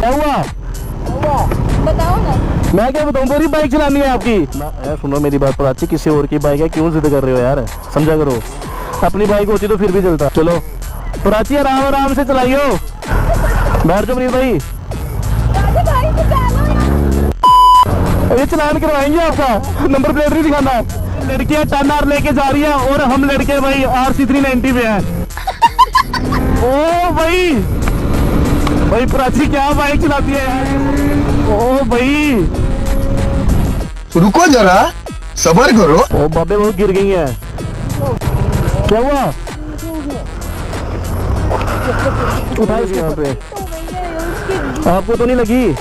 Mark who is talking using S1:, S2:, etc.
S1: क्या हुआ?
S2: बताओ ना।
S1: मैं क्या बताऊँ, पूरी बाइक चलानी है आपकी? यार सुनो मेरी बात, प्राची किसी और की बाइक है, क्यों जिद कर रहे हो यार, समझा करो। अपनी बाइक होती तो फिर भी चलता। चलो प्राची आराम आराम से चलाइयो, बैठ जाओ प्रीत भाई। ये चलान करवाएंगे आपका, नंबर प्लेट नहीं दिखाना। लड़कियां टर्न आर लेके जा रही है और हम लड़के भाई RC 390 पे हैं। ओ भाई, भाई प्राची क्या बाइक चलाती है यार। ओ भाई
S3: रुको जरा, सबर करो।
S1: ओ बाबे वो गिर गई है, क्या हुआ? उठाओ इसके यहाँ पे। आपको तो नहीं लगी?